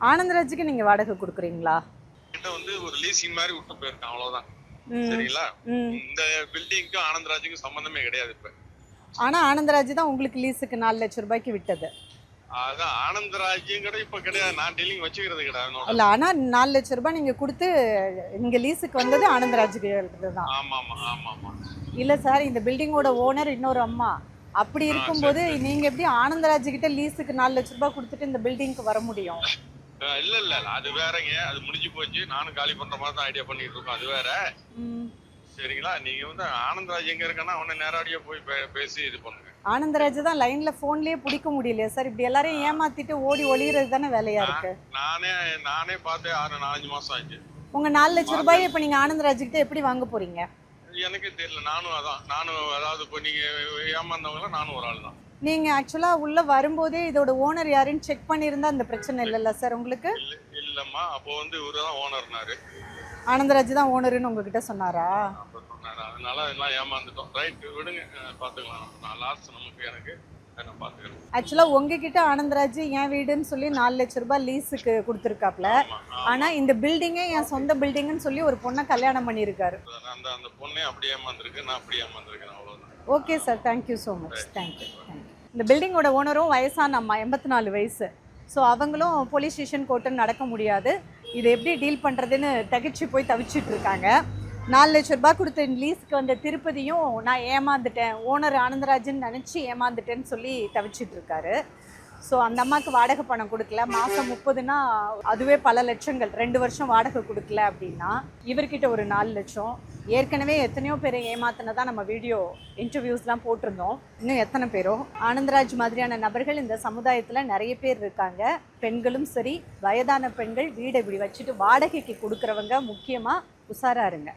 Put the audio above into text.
ஆனந்தராஜுக்கு நீங்க வாடகை குடுக்குறீங்களா? கிட்ட வந்து ஒரு லீசிங் மாதிரி விட்டு போயிருக்கான் அவ்வளவுதான். ம். சரிங்களா? ம். இந்த பில்டிங்க்கும் ஆனந்தராஜுக்கும் சம்பந்தமே கிடையாது இப்ப. ஆனா ஆனந்தராஜ் தான் உங்களுக்கு லீஸுக்கு 4 லட்சம் ரூபாய்க்கு விட்டது. அதான் ஆனந்தராஜும் கூட இப்ப கிடையாது. நான் டீலிங் வச்சுக்கிறது கிடையாது என்னோட. இல்ல ஆனா 4 லட்சம் ரூபாய் நீங்க குடுத்து இங்க லீஸுக்கு வந்தது ஆனந்தராஜுக்கு தான். ஆமாமா. இல்ல சார், இந்த பில்டிங்கோட ஓனர் இன்னொரு அம்மா. அப்படி இருக்கும்போது சரி. நீங்க எப்படி ஆனந்தராஜ் கிட்ட லீஸுக்கு 4 லட்சம் ரூபாய் கொடுத்துட்டு இந்த பில்டிங்க்கு வர முடியும்? இல்ல அது வேறங்க. அது முடிஞ்சு போச்சு. நானும் காலி பண்ற மாதிரி தான் ஐடியா பண்ணிட்டு இருக்கோம். அது வேற. சரிங்களா? நீங்க வந்து ஆனந்தராஜ் எங்க இருக்கன்னா அவனை நேரடியா போய் பேசி இது பண்ணுங்க. ஆனந்தராஜ் தான் லைன்ல போன்லயே பிடிக்க முடியலையா சார்? இப்படி எல்லாரையும் ஏமாத்திட்டு ஓடி ஒளியறது தானே வேலையா இருக்கு. நானே பார்த்து 4-5 மாசம் ஆச்சு. உங்க 4 லட்சம் ரூபாய் இப்ப நீங்க ஆனந்தராஜ் கிட்ட எப்படி வாங்க போறீங்க? எனக்கு தெரியல. நானும் அதாவது இப்போ நீங்க ஏமாந்தவங்கள நானும் ஒரு ஆள் தான். நீங்க ஆக்சுவலா உள்ள வரும்போதே இதோட ஓனர் யாருன்னு செக் பண்ணியிருந்தா அந்த பிரச்சனை இல்லல்ல சார் உங்களுக்கு? இல்லம்மா, அப்போ வந்து இவருதான் ஓனர்னாரு. ஆனந்தராஜ் தான் ஓனர்னு உங்ககிட்ட சொன்னாரா? அதனால எல்லாம் ஏமாந்துட்டோம். ரைட், விடுங்க, பாத்துக்கலாம். நான் லாஸ்ட் நமக்கு எனக்கு நான் பாத்துக்கிறேன். ஆக்சுவலா உங்ககிட்ட ஆனந்தராஜ் என் வீடுன்னு சொல்லி 4 லட்சம் ரூபாய் லீஸுக்கு கொடுத்துருக்காப்ல. ஆனா இந்த பில்டிங்கே என் சொந்த பில்டிங்னு சொல்லி ஒரு பொண்ணை கல்யாணம் பண்ணியிருக்காரு. அந்த பொண்ணே அப்படியே ஏமாந்துருக்கு, நான் அப்படியே ஏமாந்துருக்கேன், அவ்வளவுதான். Okay sir, thank you so much. Thank you. இந்த பில்டிங்கோட ஓனரும் வயசான அம்மா, 84 வயசு. ஸோ அவங்களும் போலீஸ் ஸ்டேஷன் கோர்ட்டுன்னு நடக்க முடியாது. இதை எப்படி டீல் பண்ணுறதுன்னு தகிச்சு போய் தவிச்சிட்டு இருக்காங்க. 4 லட்சம் ரூபாய் கொடுத்த லீஸுக்கு வந்த திருப்பதியும் நான் ஏமாந்துட்டேன், ஓனர் ஆனந்தராஜன் நினச்சி ஏமாந்துட்டேன்னு சொல்லி தவிச்சிட்டு இருக்காரு. ஸோ அந்த அம்மாவுக்கு வாடகை பணம் கொடுக்கல. மாதம் 30னா அதுவே பல லட்சங்கள். 2 வருஷம் வாடகை கொடுக்கல அப்படின்னா இவர்கிட்ட ஒரு 4 லட்சம். ஏற்கனவே எத்தனையோ பேரை ஏமாத்தினதா நம்ம வீடியோ இன்டர்வியூஸ்லாம் போட்டிருந்தோம். இன்னும் எத்தனை பேரோ. ஆனந்தராஜ் மாதிரியான நபர்கள் இந்த சமுதாயத்தில் நிறைய பேர் இருக்காங்க. பெண்களும் சரி, வயதான பெண்கள் வீடை இப்படி வச்சுட்டு வாடகைக்கு கொடுக்குறவங்க முக்கியமாக உஷாரா இருங்க.